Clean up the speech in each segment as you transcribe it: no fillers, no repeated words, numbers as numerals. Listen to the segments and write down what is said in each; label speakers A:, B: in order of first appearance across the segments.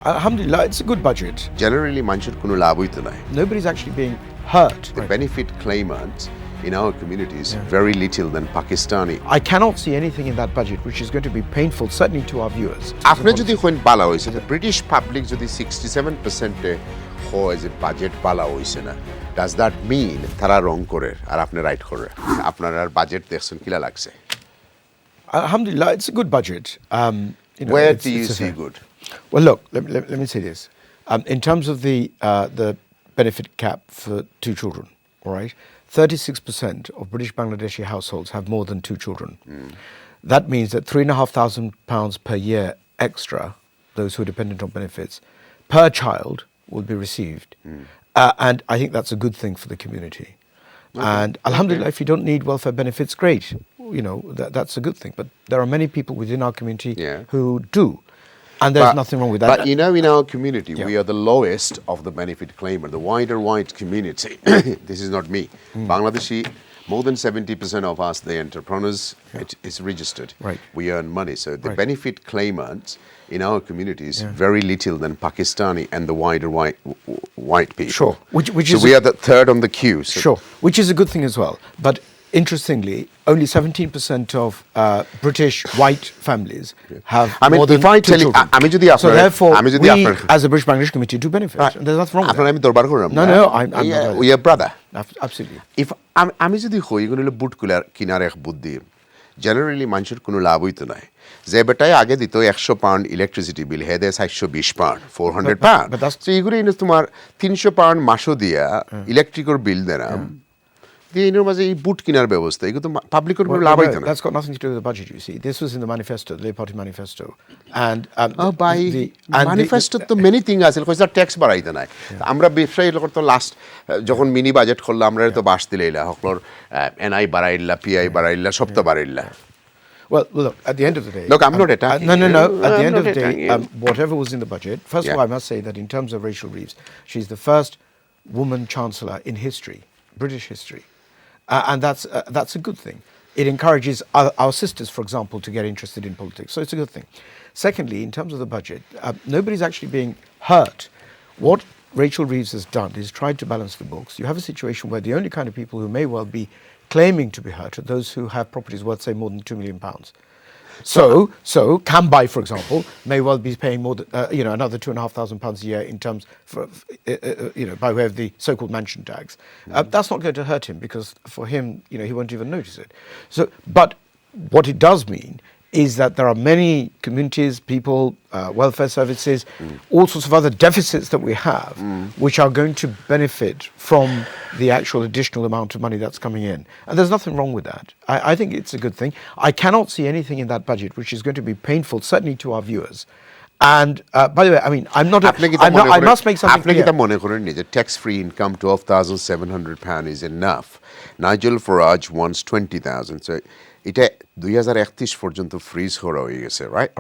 A: Alhamdulillah, it's a good budget.
B: Generally, মানুষের কোনো লাভ হইতো না.
A: Nobody's actually being hurt.
B: The benefit claimants in our community is very little than Pakistani.
A: I cannot see anything in that budget which is going to be painful, certainly to our viewers.
B: আপনি যদি কোন বালা হইছে, the British public যদি 67% হয় যে budget বালা হইছে না, does that mean তারা রং করে আর আপনি রাইট করে? আপনার আর বাজেট দেখছেন কিলা লাগছে?
A: Alhamdulillah, it's a good budget.
B: Where do you see good?
A: Well, look, let me say this. In terms of the benefit cap for two children, all right, 36% of British Bangladeshi households have more than two children. That means that £3,500 per year extra, those who are dependent on benefits, per child will be received. And I think that's a good thing for the community. Okay. And alhamdulillah, if you don't need welfare benefits, great. You know, that's a good thing. But there are many people within our community who do. And there's nothing wrong with that.
B: But you know, in our community, we are the lowest of the benefit claimer, the wider white community. This is not me. Bangladeshi, more than 70% of us, the entrepreneurs, it is registered.
A: Right.
B: We earn money. So the benefit claimants in our community is very little than Pakistani and the wider white people.
A: Sure. Which
B: so
A: is
B: we are the third on the queue. So
A: sure. Which is a good thing as well. But interestingly, only 17% of British white families have more than two children. So therefore, we as a British Bangladesh community do benefit. And there's nothing wrong with that. No, I'm not.
B: We are brother.
A: Absolutely.
B: If আমি যদি কই এগুলো হলো বুট কিনার এক বুদ্ধি generally মানুষের কোনো লাভ হইতো না যে বেটায় আগে দিত 100 পাউন্ড ইলেকট্রিসিটি বিল হেদে 720 পাউন্ড 400 পাউন্ড সো এগুলো তোমার 300 পাউন্ড মাসও দিয়া ইলেকট্রিকের বিল দেরাম দিয়ে এর মাঝে এই বুট কিনার ব্যবস্থা এগুলো তো পাবলিকের কোনো লাভ হইতো না
A: That's got nothing to do with the budget, you see. This was in the manifesto, the Labour Party manifesto. And
B: by manifesto তো many thing আছে কইছে ট্যাক্স বাড়াইতে নাই আমরা ব্যবসায়ী লোক তো লাস্ট যখন মিনি বাজেট করলাম আমরা তো বাস দিলেইলা হকলর এনআই বাড়াইলা পিআই বাড়াইলা সব তো বাড়াইলা
A: Well, look, at the end of the day...
B: Look, I'm not attacking.
A: No. At the end of the day, whatever was in the budget, first of all, I must say that in terms of Rachel Reeves, she's the first woman chancellor in history, British history. And that's a good thing. It encourages our sisters, for example, to get interested in politics. So it's a good thing. Secondly, in terms of the budget, nobody's actually being hurt. What Rachel Reeves has done is tried to balance the books. You have a situation where the only kind of people who may well be claiming to be hurt are those who have properties worth, say, more than £2 million. So Camby, for example, may well be paying more than another £2,500 a year in terms for by way of the so-called mansion tax. That's not going to hurt him because for him, he won't even notice it. So, but what it does mean is that there are many communities, people, welfare services, all sorts of other deficits that we have, which are going to benefit from the actual additional amount of money that's coming in. And there's nothing wrong with that. I think it's a good thing. I cannot see anything in that budget which is going to be painful, certainly to our viewers. And by the way, I mean, I must make something clear.
B: আপনি কি মনে করেন যে tax-free income £12,700 is enough? Nigel Farage wants 20,000. So এটা 2031 পর্যন্ত fridge করা হয়ে গেছে, রাইট?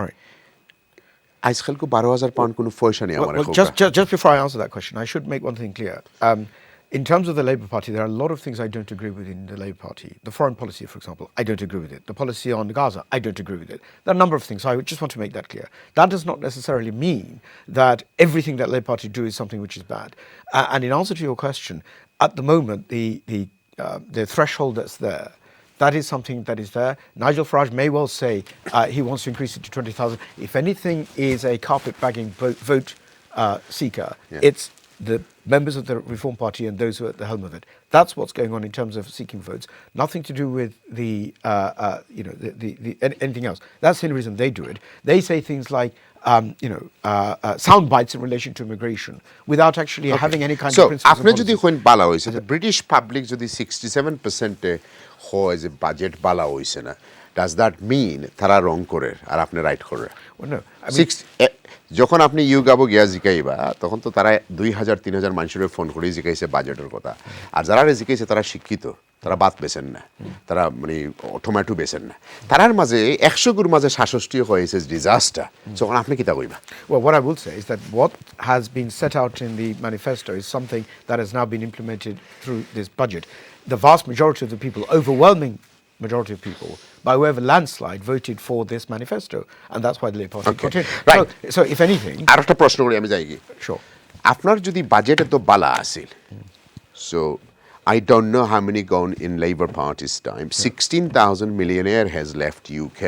B: আজকাল কো 12,000 পাউন্ড কোনো পয়সা নেই আমার কাছে।
A: Just before I answer that question, I should make one thing clear. In terms of the Labour Party, there are a lot of things I don't agree with in the Labour Party. The foreign policy, for example, I don't agree with it. The policy on Gaza, I don't agree with it. There are a number of things, so I just want to make that clear. That does not necessarily mean that everything that Labour Party do is something which is bad. And in answer to your question, at the moment, the threshold that's there, that is something that is there. Nigel Farage may well say he wants to increase it to 20,000. If anything is a carpet-bagging vote seeker, it's the members of the Reform Party and those who are at the helm of it. That's what's going on in terms of seeking votes. Nothing to do with anything else. That's the only reason they do it. They say things like, sound bites in relation to immigration without actually having any kind of principles.
B: So, আপনি যদি কোন বালা হইছে, the British public যদি 67% হয় যে budget বালা হইছে না, does that mean তারা রং করে আর আপনি রাইট করে?
A: Well, no.
B: যখন আপনি ইউগাবো গিয়া জিকাইবা তখন তো তারা 2,000-3,000 মানুষের ফোন করে জিকাইছে বাজেটের কথা আর যারা জিকাইছে তারা শিক্ষিত তারা বাত বেছেন না তারা মানে টমেটো বেছেন না তারার মাঝে 100 গুর মাঝে 66 হয়েছে ডিজাস্টার তখন আপনি কি তা কইবা
A: Well, what I will say is that what has been set out in the manifesto is something that has now been implemented through this budget. The vast majority of the people, overwhelming majority of people, by way of a landslide, voted for this manifesto. And that's why the Labour Party
B: Okay.
A: got in.
B: Right.
A: So if anything...
B: আর একটা প্রশ্ন করি আমি যাই কি
A: Sure.
B: আপনার যদি বাজেটে তো বালা আছিল so I don't know how many gone in Labour Party's time. 16,000 millionaire has left UK.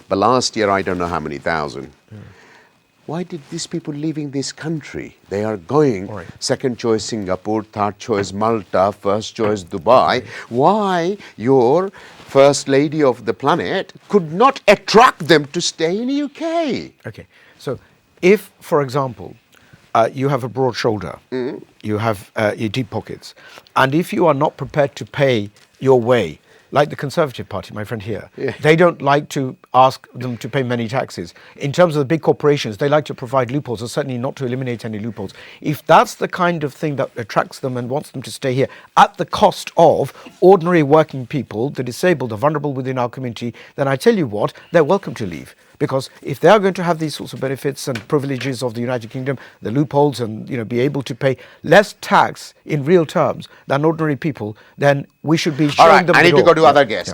B: But last year I don't know how many thousand. Why did these people leaving this country? They are going second choice Singapore, third choice Malta, first choice Dubai. Why your first lady of the planet could not attract them to stay in UK?
A: Okay. So if, for example, you have a broad shoulder, you have your deep pockets, and if you are not prepared to pay your way, like the Conservative Party, my friend here, they don't like to ask them to pay many taxes. In terms of the big corporations, they like to provide loopholes, or certainly not to eliminate any loopholes. If that's the kind of thing that attracts them and wants them to stay here at the cost of ordinary working people, the disabled, the vulnerable within our community, then I tell you what, they're welcome to leave. Because if they are going to have these sorts of benefits and privileges of the United Kingdom, the loopholes, and be able to pay less tax in real terms than ordinary people, then we should be showing them
B: I need to go to other guests.